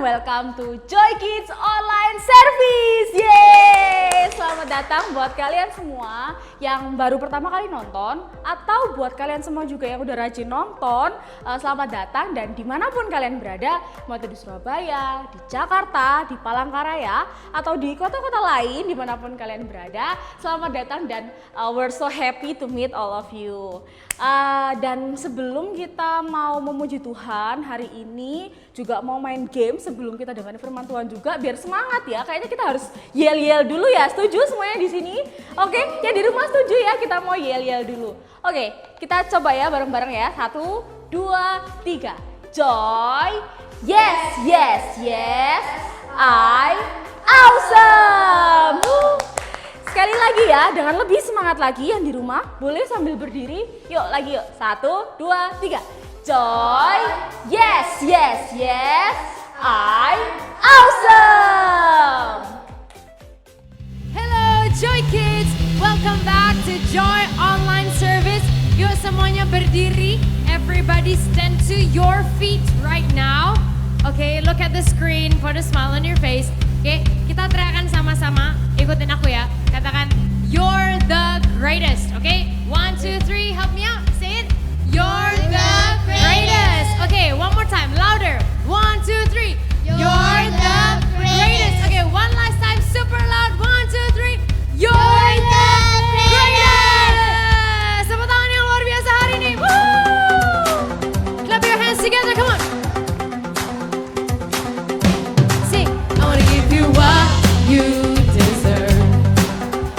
welcome to Joy Kids Online Service. Yeay! Selamat datang buat kalian semua yang baru pertama kali nonton atau buat kalian semua juga yang udah rajin nonton. Selamat datang dan dimanapun kalian berada, mau itu di Surabaya, di Jakarta, di Palangkaraya, atau di kota-kota lain dimanapun kalian berada. Selamat datang dan we're so happy to meet all of you. Dan sebelum kita mau memuji Tuhan hari ini juga mau main game sebelum kita dengar firman Tuhan juga biar semangat ya. Kayaknya kita harus yel-yel dulu ya. Setuju semuanya di sini? Oke, ya di rumah setuju ya, kita mau yel-yel dulu. Oke, kita coba ya bareng-bareng ya. 1, 2, 3. Joy. Yes, yes, yes. I awesome. Sekali lagi ya, dengan lebih semangat lagi yang di rumah, boleh sambil berdiri. Yuk lagi yuk. 1, 2, 3. Joy. Yes, yes, yes. I awesome. Hello Joy Kids, welcome back to Joy Online Service. Yuk semuanya berdiri, everybody stand to your feet right now. Okay, look at the screen, put a smile on your face. Okay, kita teriakan sama-sama, ikutin aku ya. Katakan, you're the greatest. Okay, 1, 2, 3, help me out. Say it. You're the greatest. Okay, one more time, louder. 1, 2, 3. You're the greatest. Okay, one last time, super loud. 1, 2, 3. You're the greatest. Tepuk tangan yang luar biasa hari ini. Woo! Clap your hands together, come on. Sing. I wanna give you what you deserve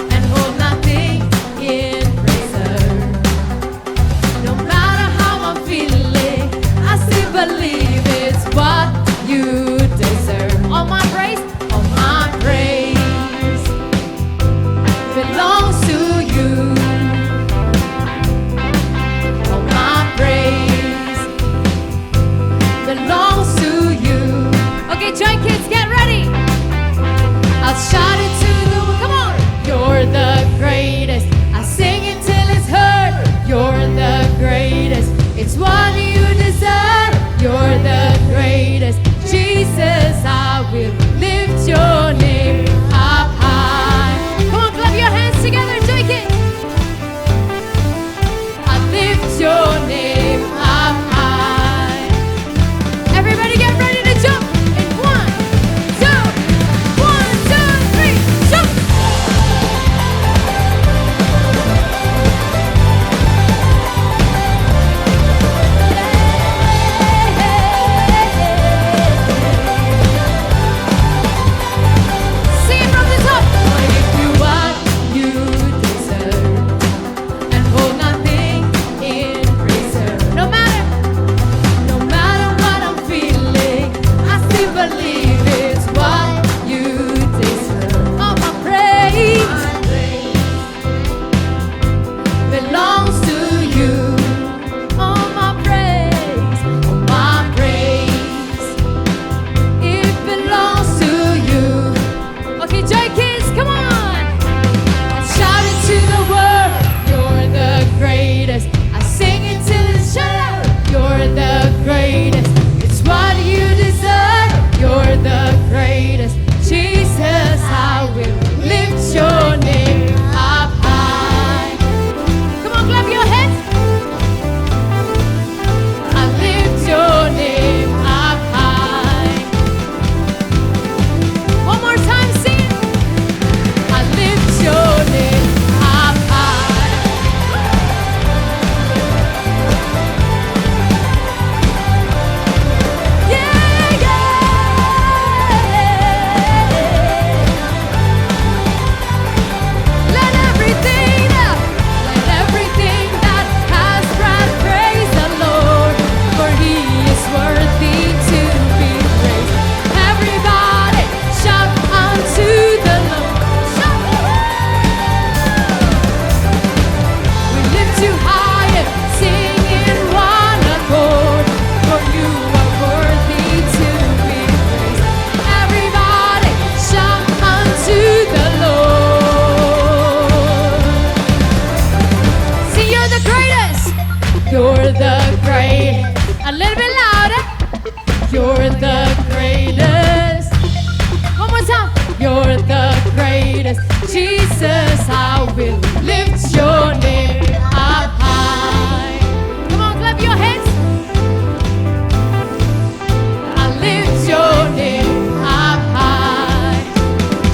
and hold nothing in reserve. No matter how I'm feeling, I still believe it's what you deserve. All my praise belongs to you. All my praise belongs to you. Okay, Joy Kids, get ready. I'll shout it to the world. Come on. You're the greatest. I sing it till it's heard. You're the greatest. It's what you deserve. You're the greatest. Jesus, I will lift your name up high. Come on, clap your hands together, Joy Kids. I lift your name up high. Everybody get ready to jump in 1, 2, 1, 2, 3, jump. Sing it from the top. I'll give you what you deserve and hold nothing in reserve. No matter what I'm feeling, I still believe it's what you deserve. All my praise belongs to you. All my praise, it belongs to you. Okay, Joy Kids, come on! Shout it to the world. You're the greatest. I sing it till it's shut out. You're the greatest. It's what you deserve. You're the greatest. Jesus, I will lift your name up high. Come on, clap your hands. I lift your name up high. One more time, sing it. I lift your name up high. Yeah, yeah. Let everything that has breath praise the Lord, for He is worthy to be praised. Everybody shout unto the Lord. Shout. We lift you higher, sing in one accord, for you are worthy to be praised. Everybody shout unto the Lord. See, you're the greatest. You're the great. A little bit louder. You're the greatest. made us. Jesus, I will lift your name up high. Come on, clap your hands. I lift your name up high.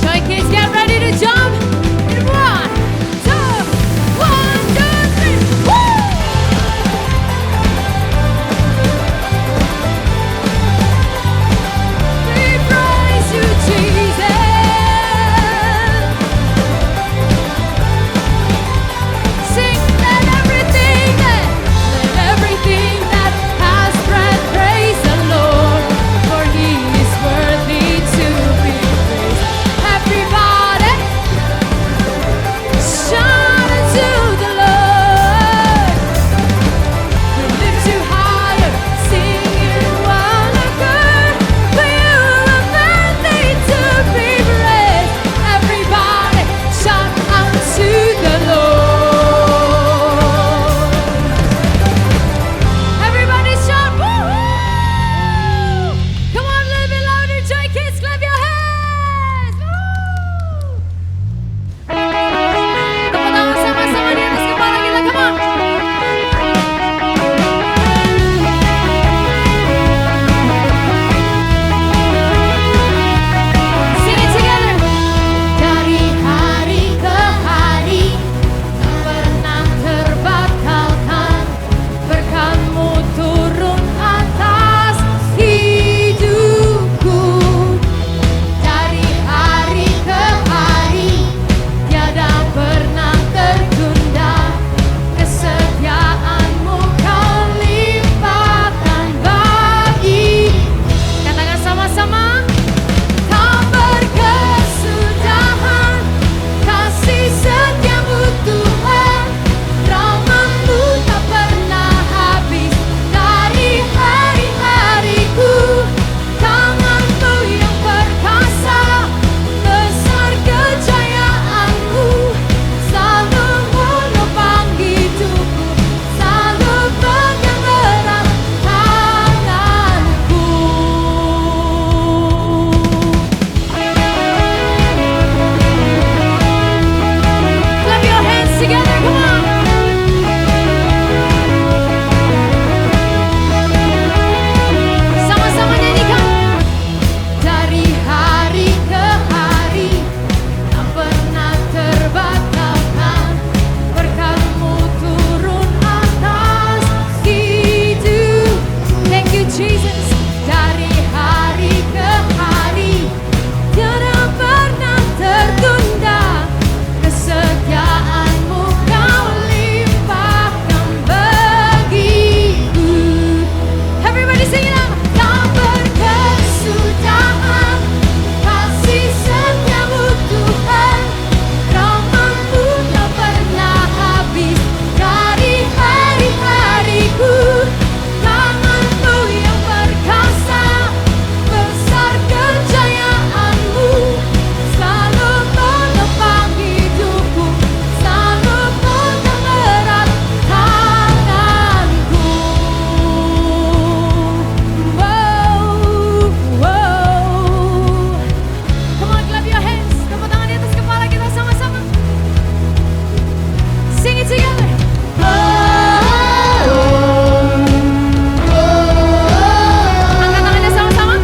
Joy Kids, get ready to jump. In 1, 2, 1, 2, 3. Woo! We praise you, Jesus. Sing, let everything that has breath praise the Lord, for He is worthy to be praised. Everybody, shout unto the Lord. We lift you higher, singing one accord. For you are worthy to be praised. Everybody, shout unto the Lord. Everybody shout, woo! Come on, a little bit louder, Joy Kids, clap your hands! Woo! Tepuk tangan sama-sama di atas kepala kita, come on! Sing it together! Dari hari ke hari, tak pernah terbatalkan. Berkat-Mu turun atas hidupku. Dari hari ke hari, tiada pernah tertunda. Kesetiaan-Mu Kau limpahkan bagi. Katakan sama-sama. Tak berkesudahan kasih setiamu Tuhan, rahmat-Mu tak pernah habis dari hari-hariku. Tangan-Mu yang perkasa, besar kejayaan-Mu, selalu menopang hidupku, selalu pegang erat tanganku. Clap your hands together, come on. Sama-sama nyanyikan. Dari hari ke hari, tak pernah terbatalkan. Berkat-Mu turun atas hidup. Thank you, Jesus. Dari hari ke hari, tiada pernah tertunda. Kesetiaan-Mu Kau limpahkan bagiku. Everybody sing it out. Tak berkesudahan kasih setiamu Tuhan, rahmat-Mu tak pernah habis dari hari-hariku. Tangan-Mu yang perkasa, besar kejayaan-Mu, selalu menopang hidupku, selalu pegang erat tanganku. Wow, wow. Come on, clap your hands. Tepuk tangan di atas kepala kita sama-sama. Sing it together. Angkat tangannya sama-sama.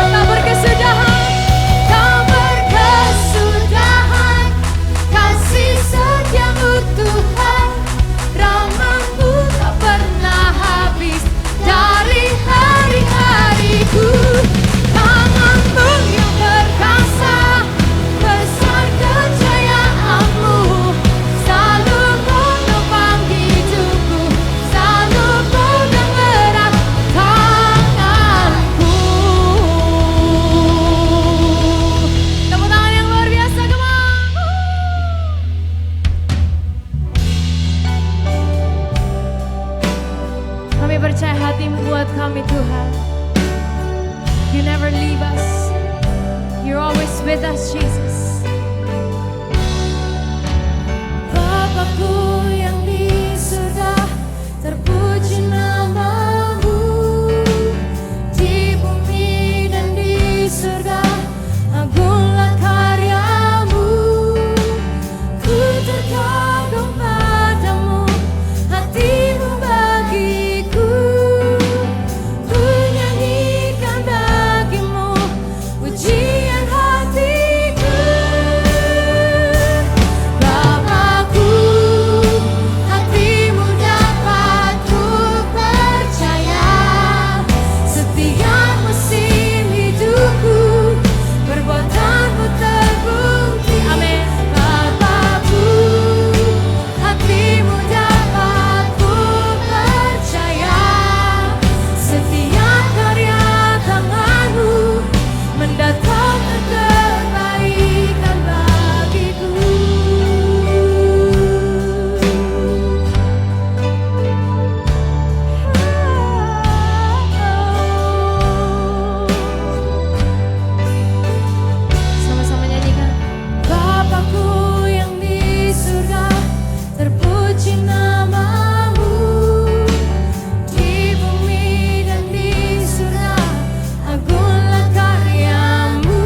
Tak berkesudahan kasih setiamu Tuhan, rahmat-Mu tak pernah habis dari hari-hariku. Tangan-Mu yang perkasa, besar kejayaan-Mu, selalu menopang hidupku, selalu pegang erat tanganku. Tepuk tangan yang luar biasa, come on. Kami percaya hati-Mu buat kami Tuhan. You never leave us. You're always with us, Jesus. Bapakku yang di surga, terpuji namamu. Di bumi dan di surga, agunglah karyamu. Ku terkagum padamu, hatimu bagiku. Ku nyanyikan bagimu pujian hatiku. Bapakku, hatimu dapat ku percaya. Setiap musim hidupku, perbuatanmu terbukti. Amin. Bapakku, hatimu dapat ku percaya. Setiap karya tanganmu mendatangkan kebaikan bagiku. Sama-sama nyanyikan. Bapakku yang di surga, terpuji namamu. Di bumi dan di surga, agunglah karyamu.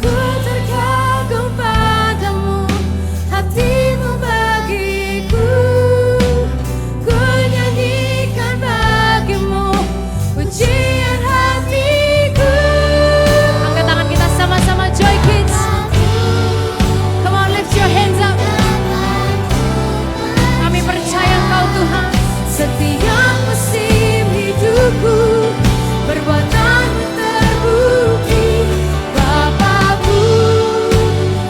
Ku terkagum padamu, hatimu bagiku. Ku nyanyikan bagimu pujian hatiku. Angkat tangan kita sama-sama, Joy Kids. Come on, lift your hands up. Kami percaya Engkau Tuhan. Setiap musim hidupku, perbuatanmu terbukti. Bapakku,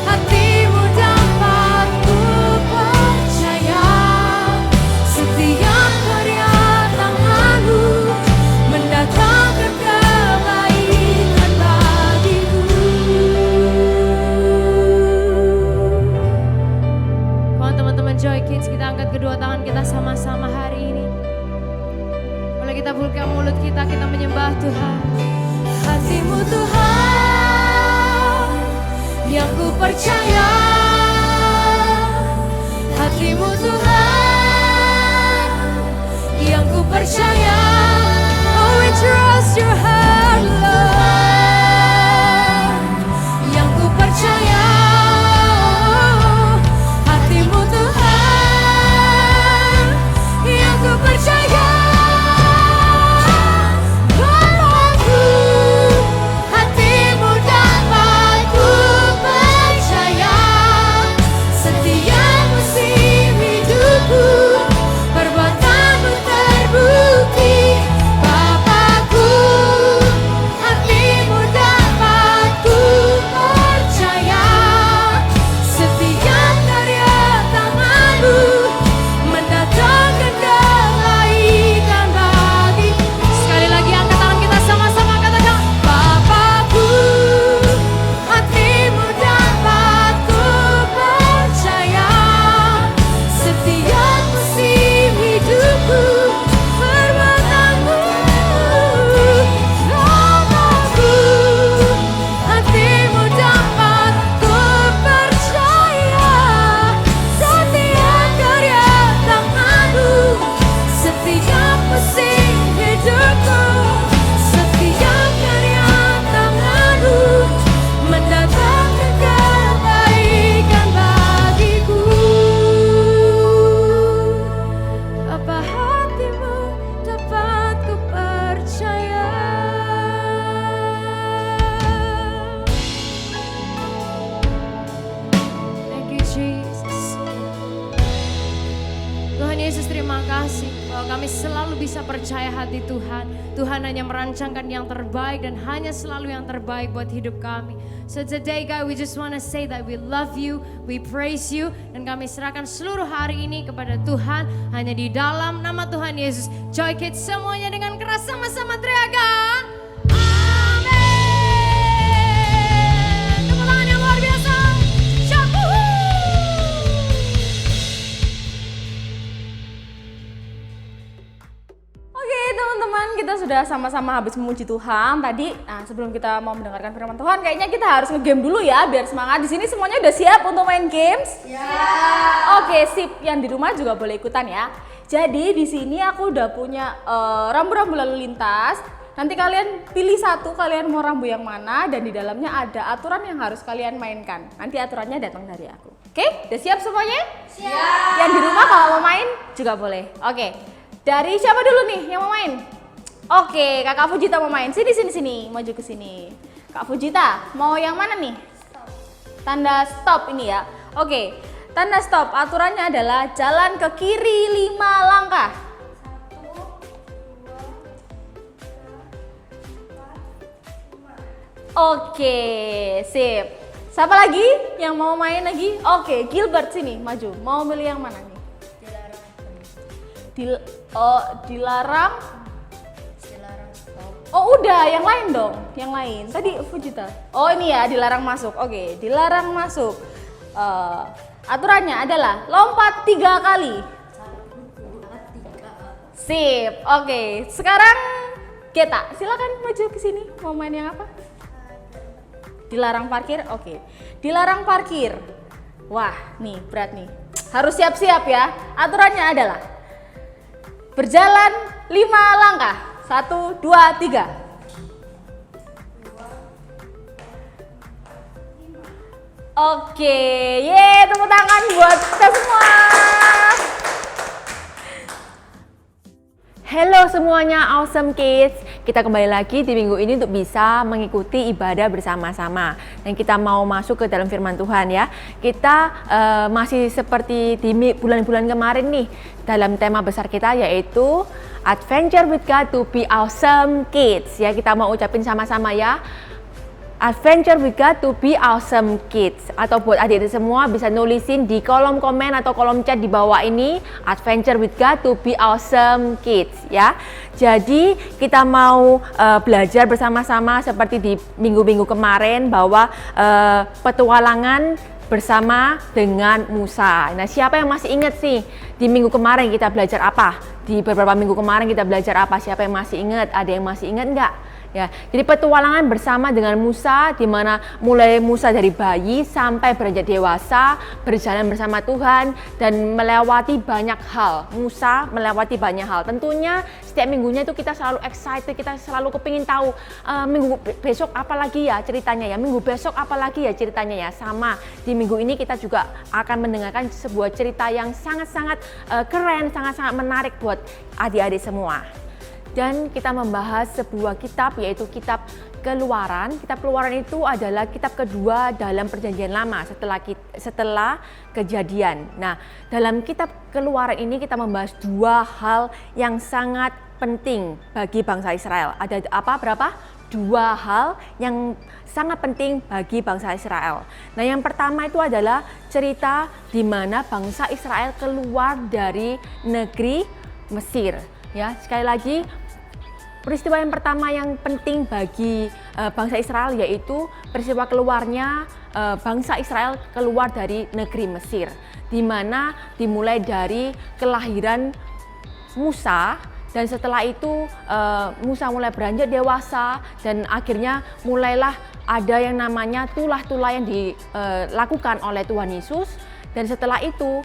hatimu dapat ku percaya. Setiap karya tanganmu mendatangkan kebaikan bagiku. Come on, teman-teman Joy Kids, kita angkat kedua tangan kita sama-sama hari ini. Boleh kita buka mulut kita menyembah Tuhan. Hatimu Tuhan yang ku percaya. Hatimu Tuhan yang ku percaya. Oh, we trust your heart, Lord. Yang ku percaya. Hatimu Tuhan yang ku percaya. Bapakku, hatimu dapat ku percaya. Setiap musim hidupku, perbuatanmu terbukti. Bapakku, hatimu dapat ku percaya. Setiap karya tanganmu mendatangkan kebaikan bagiku. Sekali lagi angkat tangan kita sama-sama katakan. Bapakku, hatimu dapat ku percaya. Setiap musim hidupku, perbuatanmu. Bapakku, hatimu dapat ku percaya. Setiap karya tanganmu, setiap musim hidupku, setiap karya tanganmu mendatangkan kebaikan bagiku. Apa hatimu dapat ku percaya. Thank you Jesus. Tuhan Yesus, terima kasih bahwa kami selalu bisa percaya hati Tuhan. Tuhan hanya merancangkan yang terbaik dan hanya selalu yang terbaik buat hidup kami. So today God, we just want to say that we love you, we praise you, dan kami serahkan seluruh hari ini kepada Tuhan hanya di dalam nama Tuhan Yesus. Joy Kids semuanya dengan keras sama-sama teriakan. Amin. Tepuk tangan yang luar biasa. Syabu. Oke, teman-teman, kita sudah sama-sama habis memuji Tuhan tadi. Nah, sebelum kita mau mendengarkan firman Tuhan, kayaknya kita harus nge-game dulu ya biar semangat. Di sini semuanya udah siap untuk main games? Ya. Oke, sip. Yang di rumah juga boleh ikutan ya. Jadi di sini aku udah punya rambu-rambu lalu lintas. Nanti kalian pilih satu, kalian mau rambu yang mana, dan di dalamnya ada aturan yang harus kalian mainkan. Nanti aturannya datang dari aku. Oke, udah siap semuanya? Siap. Yang di rumah kalau mau main juga boleh. Oke, dari siapa dulu nih yang mau main? Oke, Kakak Fujita mau main. Sini, maju ke sini. Kak Fujita, mau yang mana nih? Stop. Tanda stop ini ya. Oke, tanda stop. Aturannya adalah jalan ke kiri 5 langkah. Oke, sip. Siapa lagi yang mau main lagi? Oke, Gilbert sini, maju. Mau milih yang mana nih? Dilarang. Oh udah, yang lain dong, yang lain. Tadi Fujita. Oh ini ya, dilarang masuk. Oke, dilarang masuk. Aturannya adalah lompat 3 kali. Sip. Oke, sekarang Geta, silakan maju ke sini. Mau main yang apa? Dilarang parkir, oke. Dilarang parkir. Wah, nih berat nih. Harus siap-siap ya. Aturannya adalah berjalan 5 langkah. 1, 2, 3. Oke, ye, tepuk tangan buat kita semua. Halo semuanya Awesome Kids, kita kembali lagi di minggu ini untuk bisa mengikuti ibadah bersama-sama. Dan kita mau masuk ke dalam firman Tuhan ya. Kita masih seperti di bulan-bulan kemarin nih, dalam tema besar kita yaitu Adventure with God to be Awesome Kids. Ya, kita mau ucapin sama-sama ya. Adventure with God to be Awesome Kids. Atau buat adik-adik semua bisa nulisin di kolom komen atau kolom chat di bawah ini, Adventure with God to be Awesome Kids ya. Jadi kita mau belajar bersama-sama seperti di minggu-minggu kemarin bahwa petualangan bersama dengan Musa. Nah, siapa yang masih ingat sih di minggu kemarin kita belajar apa? Di beberapa minggu kemarin kita belajar apa? Siapa yang masih ingat? Ada yang masih ingat enggak? Ya, jadi petualangan bersama dengan Musa, di mana mulai Musa dari bayi sampai beranjak dewasa, berjalan bersama Tuhan dan melewati banyak hal. Musa melewati banyak hal. Tentunya setiap minggunya itu kita selalu excited, kita selalu kepingin tahu minggu besok apa lagi ya ceritanya ya, minggu besok apa lagi ya ceritanya ya. Sama di minggu ini kita juga akan mendengarkan sebuah cerita yang sangat-sangat keren, sangat-sangat menarik buat adik-adik semua. Dan kita membahas sebuah kitab yaitu kitab Keluaran. Kitab Keluaran itu adalah kitab kedua dalam Perjanjian Lama setelah Kejadian. Nah, dalam kitab Keluaran ini kita membahas 2 hal yang sangat penting bagi bangsa Israel. Ada apa? Berapa? 2 hal yang sangat penting bagi bangsa Israel. Nah, yang pertama itu adalah cerita di mana bangsa Israel keluar dari negeri Mesir. Ya, sekali lagi peristiwa yang pertama yang penting bagi bangsa Israel yaitu peristiwa keluarnya bangsa Israel keluar dari negeri Mesir, di mana dimulai dari kelahiran Musa. Dan setelah itu Musa mulai beranjak dewasa dan akhirnya mulailah ada yang namanya tulah-tulah yang dilakukan oleh Tuhan Yesus. Dan setelah itu,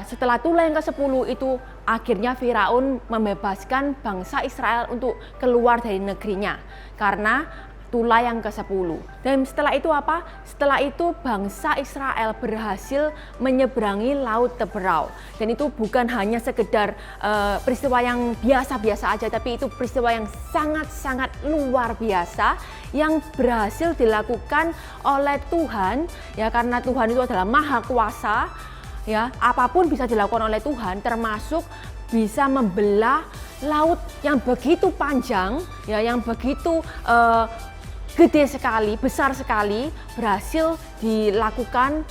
setelah tulah yang ke-10 itu akhirnya Firaun membebaskan bangsa Israel untuk keluar dari negerinya karena tulah yang ke-10. Dan setelah itu apa? Setelah itu bangsa Israel berhasil menyeberangi Laut Teberau. Dan itu bukan hanya sekedar peristiwa yang biasa-biasa aja, tapi itu peristiwa yang sangat-sangat luar biasa yang berhasil dilakukan oleh Tuhan ya, karena Tuhan itu adalah maha kuasa ya, apapun bisa dilakukan oleh Tuhan, termasuk bisa membelah laut yang begitu panjang ya, yang begitu gede sekali, besar sekali, berhasil dilakukan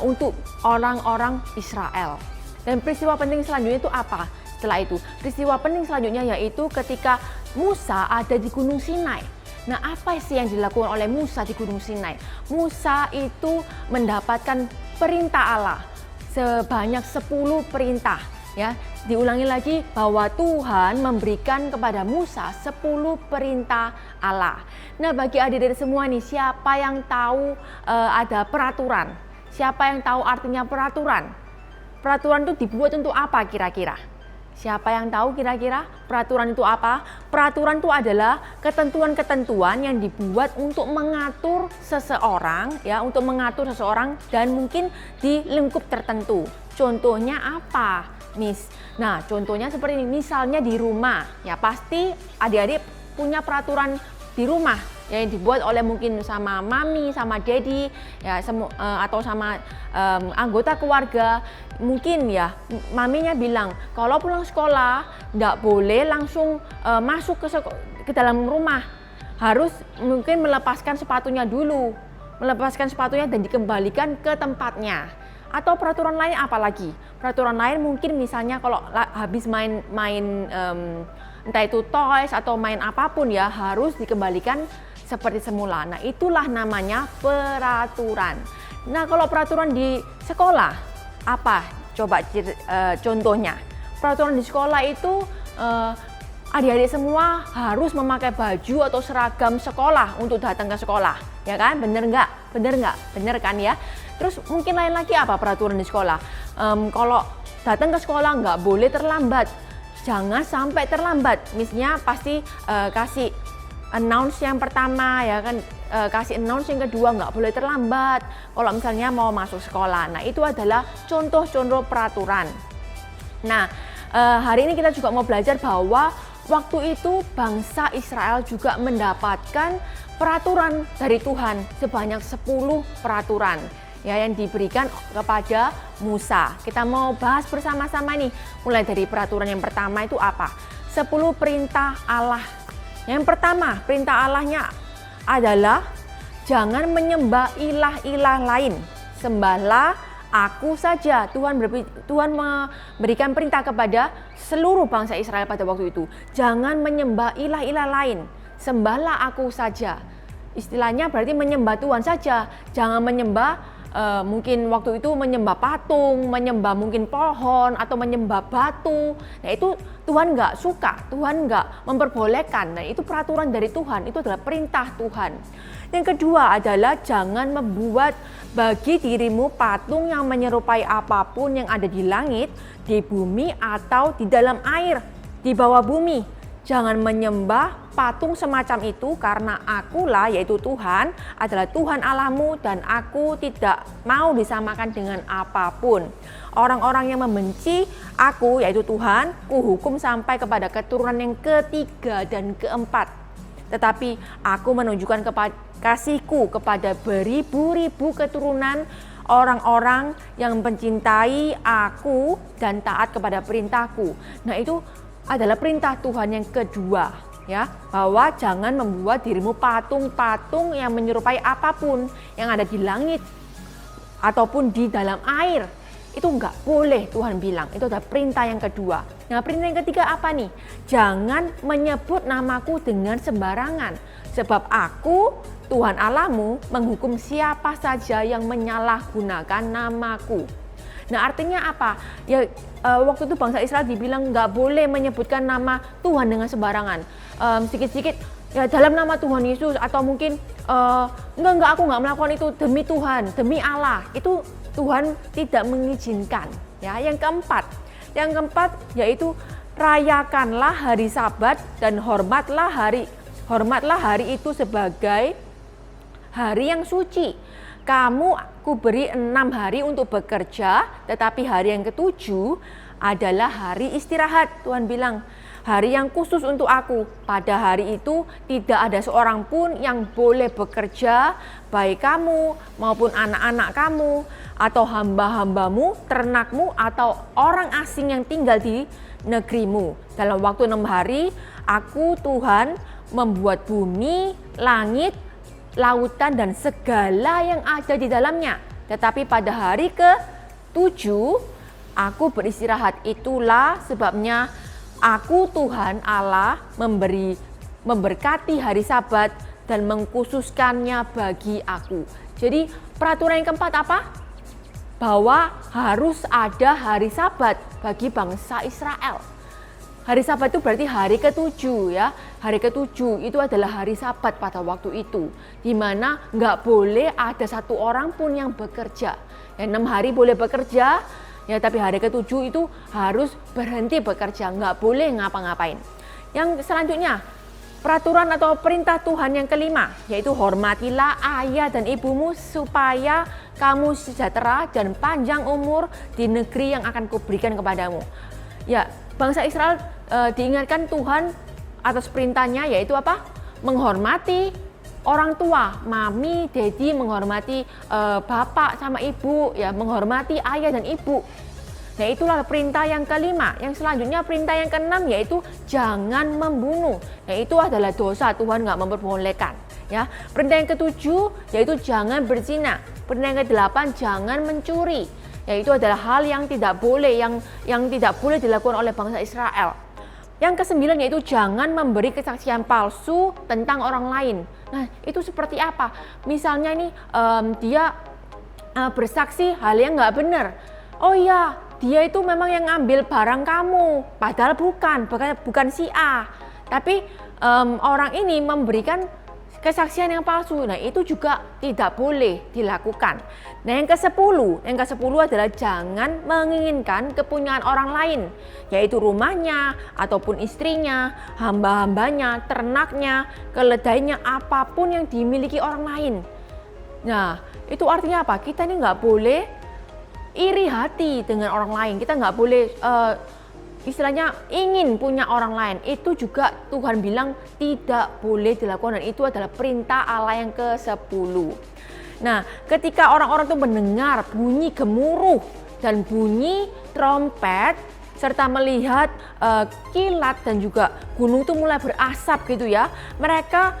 untuk orang-orang Israel. Dan peristiwa penting selanjutnya itu apa? Setelah itu, peristiwa penting selanjutnya yaitu ketika Musa ada di Gunung Sinai. Nah, apa sih yang dilakukan oleh Musa di Gunung Sinai? Musa itu mendapatkan perintah Allah sebanyak 10 perintah. Ya, diulangi lagi bahwa Tuhan memberikan kepada Musa 10 perintah Allah. Nah, bagi adik-adik semua nih, siapa yang tahu ada peraturan? Siapa yang tahu artinya peraturan? Peraturan itu dibuat untuk apa kira-kira? Siapa yang tahu kira-kira peraturan itu apa? Peraturan itu adalah ketentuan-ketentuan yang dibuat untuk mengatur seseorang, ya, untuk mengatur seseorang dan mungkin di lingkup tertentu. Contohnya apa, Miss? Nah, contohnya seperti ini, misalnya di rumah, ya pasti adik-adik punya peraturan di rumah ya, yang dibuat oleh mungkin sama mami, sama daddy, ya atau sama anggota keluarga. Mungkin ya maminya bilang kalau pulang sekolah nggak boleh langsung masuk ke dalam rumah, harus mungkin melepaskan sepatunya dulu, melepaskan sepatunya dan dikembalikan ke tempatnya. Atau peraturan lain apa lagi? Peraturan lain mungkin misalnya kalau habis main entah itu toys atau main apapun ya, harus dikembalikan seperti semula. Nah, itulah namanya peraturan. Nah, kalau peraturan di sekolah apa? Coba contohnya. Peraturan di sekolah itu adik-adik semua harus memakai baju atau seragam sekolah untuk datang ke sekolah, ya kan? Bener nggak? Bener nggak? Bener kan ya? Terus mungkin lain lagi apa peraturan di sekolah? Kalau datang ke sekolah nggak boleh terlambat, jangan sampai terlambat. Misalnya pasti kasih announce yang pertama ya kan, kasih announce yang kedua, nggak boleh terlambat kalau misalnya mau masuk sekolah. Nah, itu adalah contoh-contoh peraturan. Nah, hari ini kita juga mau belajar bahwa waktu itu bangsa Israel juga mendapatkan peraturan dari Tuhan sebanyak 10 peraturan ya yang diberikan kepada Musa. Kita mau bahas bersama-sama nih, mulai dari peraturan yang pertama itu apa? 10 perintah Allah. Yang pertama, perintah Allahnya adalah jangan menyembah ilah-ilah lain. Sembahlah aku saja. Tuhan memberikan perintah kepada seluruh bangsa Israel pada waktu itu. Jangan menyembah ilah-ilah lain. Sembahlah aku saja. Istilahnya berarti menyembah Tuhan saja. Jangan menyembah mungkin waktu itu menyembah patung, menyembah mungkin pohon atau menyembah batu. Nah, itu Tuhan nggak suka, Tuhan nggak memperbolehkan. Nah, itu peraturan dari Tuhan, itu adalah perintah Tuhan. Yang kedua adalah jangan membuat bagi dirimu patung yang menyerupai apapun yang ada di langit, di bumi atau di dalam air, di bawah bumi. Jangan menyembah patung semacam itu karena akulah, yaitu Tuhan, adalah Tuhan Allahmu dan aku tidak mau disamakan dengan apapun. Orang-orang yang membenci aku, yaitu Tuhan, kuhukum sampai kepada keturunan yang ketiga dan keempat. Tetapi aku menunjukkan kasihku kepada beribu-ribu keturunan orang-orang yang mencintai aku dan taat kepada perintahku. Nah, itu adalah perintah Tuhan yang kedua ya, bahwa jangan membuat dirimu patung-patung yang menyerupai apapun yang ada di langit ataupun di dalam air. Itu enggak boleh, Tuhan bilang. Itu adalah perintah yang kedua. Nah, perintah yang ketiga apa nih? Jangan menyebut namaku dengan sembarangan, sebab aku, Tuhan Allahmu, menghukum siapa saja yang menyalahgunakan namaku. Nah, artinya apa? Ya, waktu itu bangsa Israel dibilang nggak boleh menyebutkan nama Tuhan dengan sembarangan. Sedikit-sedikit ya dalam nama Tuhan Yesus, atau mungkin enggak, aku nggak melakukan itu demi Tuhan, demi Allah. Itu Tuhan tidak mengizinkan. Ya, yang keempat yaitu rayakanlah hari Sabat dan hormatlah hari itu sebagai hari yang suci. Aku beri 6 hari untuk bekerja, tetapi hari yang ketujuh adalah hari istirahat. Tuhan bilang, hari yang khusus untuk aku. Pada hari itu tidak ada seorang pun yang boleh bekerja, baik kamu maupun anak-anak kamu, atau hamba-hambamu, ternakmu, atau orang asing yang tinggal di negerimu. Dalam waktu 6 hari, aku Tuhan membuat bumi, langit, lautan dan segala yang ada di dalamnya. Tetapi pada hari ke-7 aku beristirahat. Itulah sebabnya aku Tuhan Allah memberkati hari Sabat dan mengkhususkannya bagi aku. Jadi peraturan yang keempat apa? bahwa harus ada hari Sabat bagi bangsa Israel. Hari Sabat itu berarti hari ke-7 ya. Hari ke-7 itu adalah hari Sabat pada waktu itu, di mana nggak boleh ada satu orang pun yang bekerja. Ya, 6 hari boleh bekerja, ya, tapi hari ke-7 itu harus berhenti bekerja, nggak boleh ngapa-ngapain. Yang selanjutnya, peraturan atau perintah Tuhan yang kelima, yaitu hormatilah ayah dan ibumu supaya kamu sejahtera dan panjang umur di negeri yang akan kuberikan kepadamu. Ya, bangsa Israel diingatkan Tuhan atas perintahnya, yaitu apa? Menghormati orang tua, mami, daddy, menghormati bapak sama ibu, ya, menghormati ayah dan ibu. Nah, itulah perintah yang kelima. Yang selanjutnya perintah yang keenam, yaitu jangan membunuh. Nah, itu adalah dosa, Tuhan nggak memperbolehkan. Ya, perintah yang ketujuh yaitu jangan berzina. Perintah yang kedelapan jangan mencuri. Yaitu adalah hal yang tidak boleh, yang tidak boleh dilakukan oleh bangsa Israel. Yang kesembilan yaitu jangan memberi kesaksian palsu tentang orang lain. Nah, itu seperti apa? Misalnya ini dia bersaksi hal yang nggak benar. Oh iya, dia itu memang yang ngambil barang kamu, padahal bukan si A. Tapi orang ini memberikan kesaksian yang palsu. Nah, itu juga tidak boleh dilakukan. Nah, yang ke-10 adalah jangan menginginkan kepunyaan orang lain, yaitu rumahnya ataupun istrinya, hamba-hambanya, ternaknya, keledainya, apapun yang dimiliki orang lain. Nah, itu artinya apa? Kita ini nggak boleh iri hati dengan orang lain. Kita nggak boleh istilahnya ingin punya orang lain. Itu juga Tuhan bilang tidak boleh dilakukan, dan itu adalah perintah Allah yang ke-10. Nah, ketika orang-orang itu mendengar bunyi gemuruh dan bunyi trompet serta melihat kilat dan juga gunung itu mulai berasap gitu ya, mereka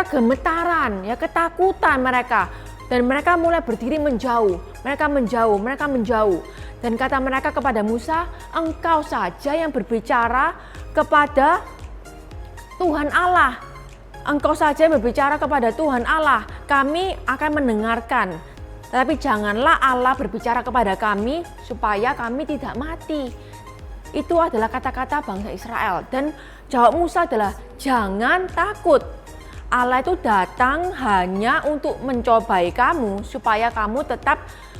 gemetaran ya, ketakutan mereka, dan mereka mulai berdiri menjauh. Mereka menjauh. Dan kata mereka kepada Musa, engkau saja yang berbicara kepada Tuhan Allah. Engkau saja yang berbicara kepada Tuhan Allah. Kami akan mendengarkan. Tapi janganlah Allah berbicara kepada kami supaya kami tidak mati. Itu adalah kata-kata bangsa Israel. Dan jawab Musa adalah jangan takut. Allah itu datang hanya untuk mencobai kamu supaya kamu tetap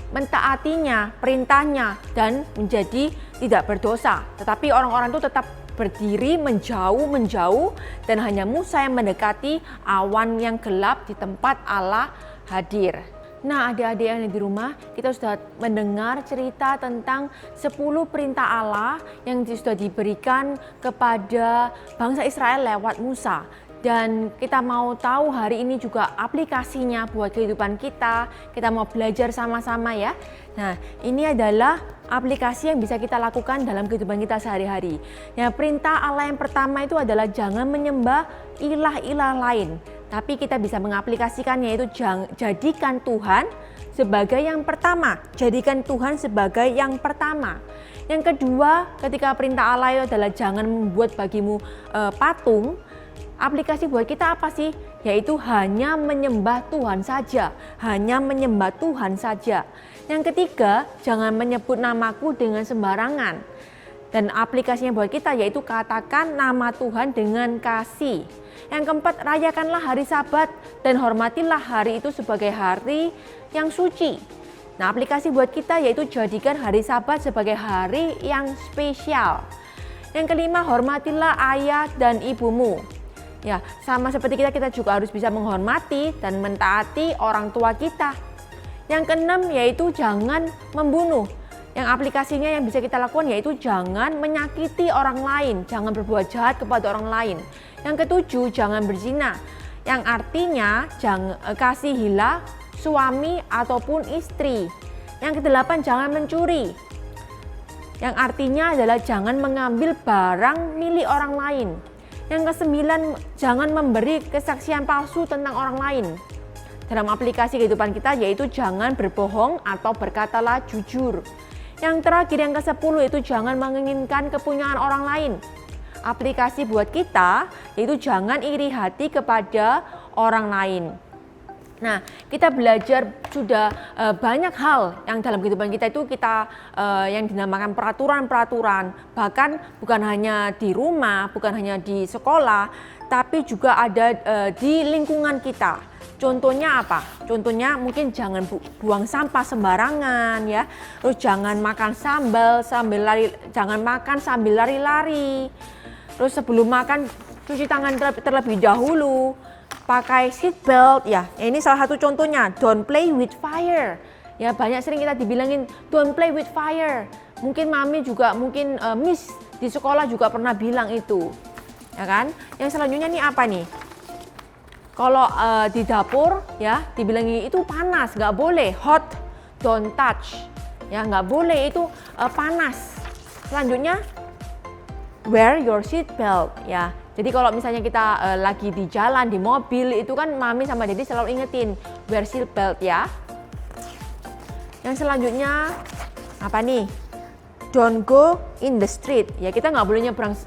mentaatinya, perintahnya, dan menjadi tidak berdosa. Tetapi orang-orang itu tetap berdiri menjauh, dan hanya Musa yang mendekati awan yang gelap di tempat Allah hadir. Nah, adik-adik yang di rumah, kita sudah mendengar cerita tentang 10 perintah Allah yang sudah diberikan kepada bangsa Israel lewat Musa. Dan kita mau tahu hari ini juga aplikasinya buat kehidupan kita. Kita mau belajar sama-sama ya. Nah, ini adalah aplikasi yang bisa kita lakukan dalam kehidupan kita sehari-hari. Nah, perintah Allah yang pertama itu adalah jangan menyembah ilah-ilah lain. Tapi kita bisa mengaplikasikannya, yaitu jadikan Tuhan sebagai yang pertama. Jadikan Tuhan sebagai yang pertama. Yang kedua, ketika perintah Allah itu adalah jangan membuat bagimu patung. Aplikasi buat kita apa sih? Yaitu hanya menyembah Tuhan saja. Hanya menyembah Tuhan saja. Yang ketiga, jangan menyebut namaku dengan sembarangan. Dan aplikasinya buat kita yaitu katakan nama Tuhan dengan kasih. Yang keempat, rayakanlah hari Sabat dan hormatilah hari itu sebagai hari yang suci. Nah, aplikasi buat kita yaitu jadikan hari Sabat sebagai hari yang spesial. Yang kelima, hormatilah ayah dan ibumu. Ya, sama seperti kita juga harus bisa menghormati dan mentaati orang tua kita. Yang keenam yaitu jangan membunuh. Yang aplikasinya yang bisa kita lakukan yaitu jangan menyakiti orang lain, jangan berbuat jahat kepada orang lain. Yang ketujuh, jangan berzina. Yang artinya jangan kasihilah suami ataupun istri. Yang kedelapan, jangan mencuri. Yang artinya adalah jangan mengambil barang milik orang lain. Yang kesembilan, jangan memberi kesaksian palsu tentang orang lain. Dalam aplikasi kehidupan kita yaitu jangan berbohong atau berkatalah jujur. Yang terakhir, yang ke-10 yaitu jangan menginginkan kepunyaan orang lain. Aplikasi buat kita yaitu jangan iri hati kepada orang lain. Nah, kita belajar sudah banyak hal yang dalam kehidupan kita itu yang dinamakan peraturan-peraturan. Bahkan bukan hanya di rumah, bukan hanya di sekolah, tapi juga ada di lingkungan kita. Contohnya apa? Contohnya mungkin jangan buang sampah sembarangan ya. Terus jangan makan jangan makan sambil lari-lari. Terus sebelum makan cuci tangan terlebih dahulu. Pakai seat belt ya. Ini salah satu contohnya. Don't play with fire. Ya, banyak sering kita dibilangin don't play with fire. Mungkin mami juga, mungkin miss di sekolah juga pernah bilang itu. Ya kan? Yang selanjutnya nih apa nih? Kalau di dapur ya dibilangin itu panas, nggak boleh. Hot, don't touch. Ya, nggak boleh, itu panas. Selanjutnya wear your seat belt ya. Jadi kalau misalnya kita lagi di jalan, di mobil, itu kan mami sama daddy selalu ingetin wear seat belt ya. Yang selanjutnya apa nih? Don't go in the street. Ya, kita nggak boleh nyebrang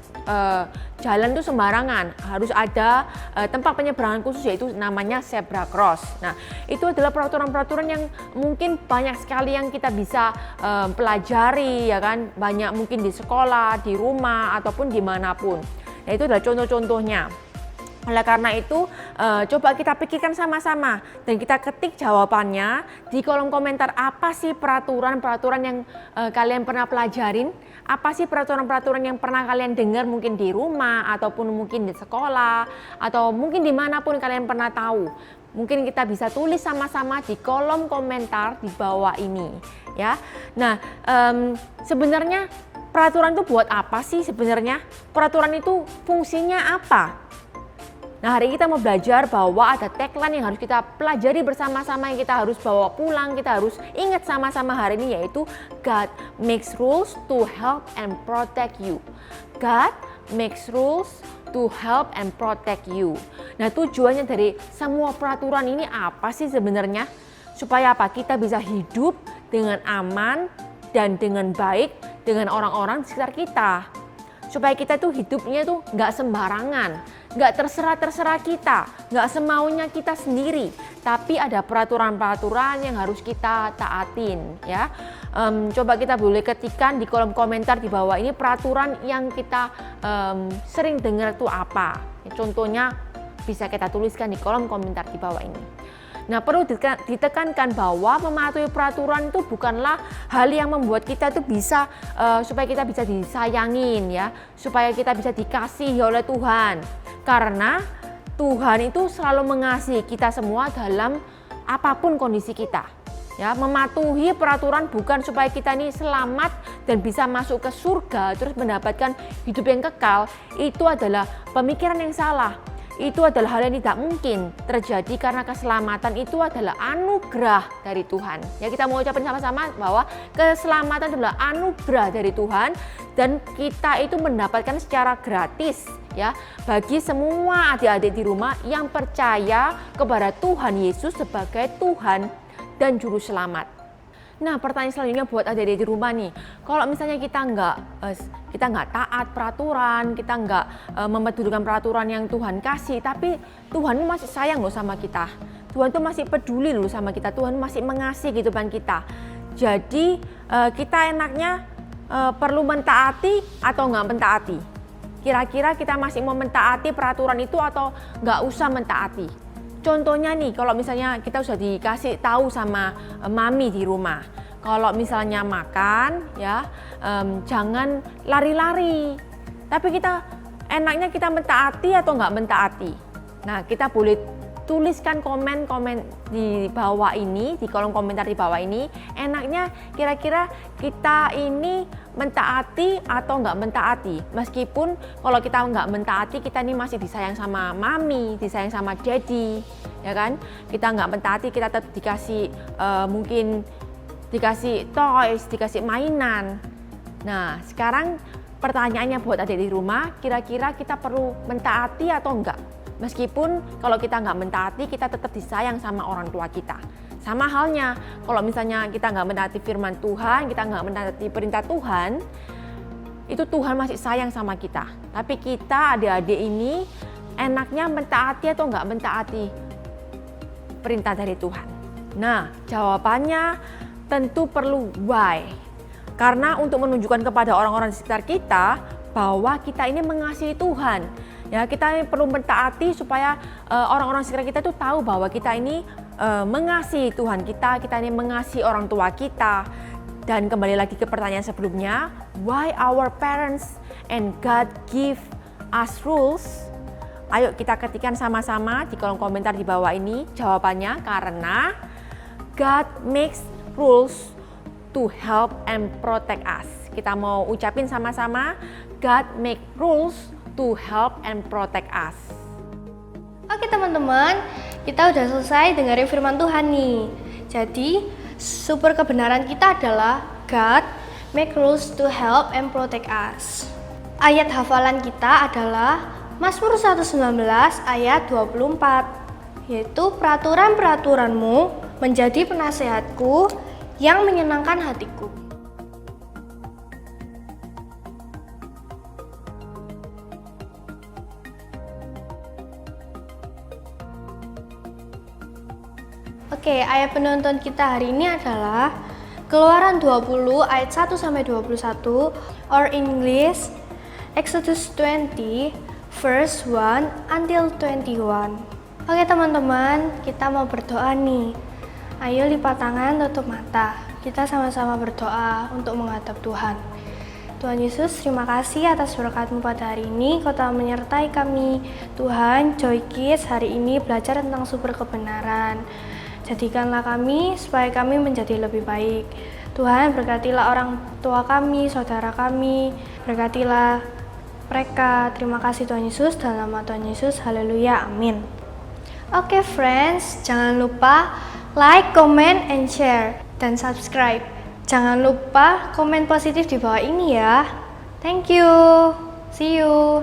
jalan tuh sembarangan. Harus ada tempat penyeberangan khusus, yaitu namanya zebra cross. Nah, itu adalah peraturan-peraturan yang mungkin banyak sekali yang kita bisa pelajari ya kan. Banyak mungkin di sekolah, di rumah, ataupun dimanapun. Nah, itu adalah contoh-contohnya. Oleh karena itu, coba kita pikirkan sama-sama dan kita ketik jawabannya di kolom komentar. Apa sih peraturan-peraturan yang kalian pernah pelajarin? Apa sih peraturan-peraturan yang pernah kalian dengar mungkin di rumah ataupun mungkin di sekolah atau mungkin dimanapun kalian pernah tahu? Mungkin kita bisa tulis sama-sama di kolom komentar di bawah ini ya. Nah, sebenarnya peraturan itu buat apa sih sebenarnya? Peraturan itu fungsinya apa? Nah, hari ini kita mau belajar bahwa ada tagline yang harus kita pelajari bersama-sama, yang kita harus bawa pulang, kita harus ingat sama-sama hari ini, yaitu God makes rules to help and protect you. God makes rules to help and protect you. Nah, tujuannya dari semua peraturan ini apa sih sebenarnya? Supaya apa? Kita bisa hidup dengan aman dan dengan baik dengan orang-orang di sekitar kita. Supaya kita tuh hidupnya tuh nggak sembarangan, nggak terserah kita, nggak semaunya kita sendiri, tapi ada peraturan-peraturan yang harus kita taatin ya. Coba kita boleh ketikkan di kolom komentar di bawah ini peraturan yang kita sering dengar itu apa. Contohnya bisa kita tuliskan di kolom komentar di bawah ini. Nah, perlu ditekankan bahwa mematuhi peraturan itu bukanlah hal yang membuat kita itu bisa supaya kita bisa disayangin ya, supaya kita bisa dikasihi oleh Tuhan. Karena Tuhan itu selalu mengasihi kita semua dalam apapun kondisi kita. Ya, mematuhi peraturan bukan supaya kita ini selamat dan bisa masuk ke surga terus mendapatkan hidup yang kekal. Itu adalah pemikiran yang salah. Itu adalah hal yang tidak mungkin terjadi karena keselamatan itu adalah anugerah dari Tuhan. Ya, kita mau ucapin sama-sama bahwa keselamatan adalah anugerah dari Tuhan dan kita itu mendapatkan secara gratis ya bagi semua adik-adik di rumah yang percaya kepada Tuhan Yesus sebagai Tuhan dan juru selamat. Nah, pertanyaan selanjutnya buat adik-adik di rumah nih, kalau misalnya kita nggak taat peraturan, kita nggak mempedulikan peraturan yang Tuhan kasih, tapi Tuhan masih sayang loh sama kita, Tuhan tuh masih peduli loh sama kita, Tuhan masih mengasihi kehidupan kita. Jadi kita enaknya perlu mentaati atau nggak mentaati? Kira-kira kita masih mau mentaati peraturan itu atau nggak usah mentaati? Contohnya nih, kalau misalnya kita sudah dikasih tahu sama mami di rumah, kalau misalnya makan ya jangan lari-lari. Tapi kita enaknya kita mentaati atau nggak mentaati? Nah, kita boleh tuliskan komen-komen di bawah ini, di kolom komentar di bawah ini. Enaknya kira-kira kita ini mentaati atau nggak mentaati? Meskipun kalau kita nggak mentaati, kita ini masih disayang sama mami, disayang sama daddy, ya kan? Kita nggak mentaati, kita tetap dikasih mungkin dikasih toys, dikasih mainan. Nah, sekarang pertanyaannya buat adik di rumah, kira-kira kita perlu mentaati atau enggak? Meskipun kalau kita nggak mentaati, kita tetap disayang sama orang tua kita. Sama halnya, kalau misalnya kita nggak mentaati firman Tuhan, kita nggak mentaati perintah Tuhan, itu Tuhan masih sayang sama kita. Tapi kita adik-adik ini enaknya mentaati atau nggak mentaati? perintah dari Tuhan? Nah, jawabannya tentu perlu why. Karena untuk menunjukkan kepada orang-orang di sekitar kita bahwa kita ini mengasihi Tuhan. Ya, kita ini perlu mentaati supaya orang-orang sekitar kita itu tahu bahwa kita ini mengasihi Tuhan kita ini mengasihi orang tua kita. Dan kembali lagi ke pertanyaan sebelumnya, why our parents and God give us rules? Ayo kita ketikkan sama-sama di kolom komentar di bawah ini jawabannya, karena God makes rules to help and protect us. Kita mau ucapin sama-sama, God make rules to help and protect us. Oke teman-teman, kita udah selesai dengerin firman Tuhan nih. Jadi, super kebenaran kita adalah God make rules to help and protect us. Ayat hafalan kita adalah Mazmur 119 ayat 24, yaitu peraturan-peraturanmu menjadi penasehatku yang menyenangkan hatiku. Oke, ayat penuntun kita hari ini adalah Keluaran 20 ayat 1 sampai 21, or English Exodus 20 verse 1 until 21. Oke teman-teman, kita mau berdoa nih. Ayo lipat tangan, tutup mata. Kita sama-sama berdoa untuk menghadap Tuhan. Tuhan Yesus, terima kasih atas berkat-Mu pada hari ini. Kau telah menyertai kami. Tuhan, Joy Kids hari ini belajar tentang super kebenaran. Jadikanlah kami supaya kami menjadi lebih baik. Tuhan, berkatilah orang tua kami, saudara kami. Berkatilah mereka. Terima kasih Tuhan Yesus, dalam nama Tuhan Yesus. Haleluya, amin. Oke friends, jangan lupa like, comment, and share, dan subscribe. Jangan lupa komen positif di bawah ini ya. Thank you. See you.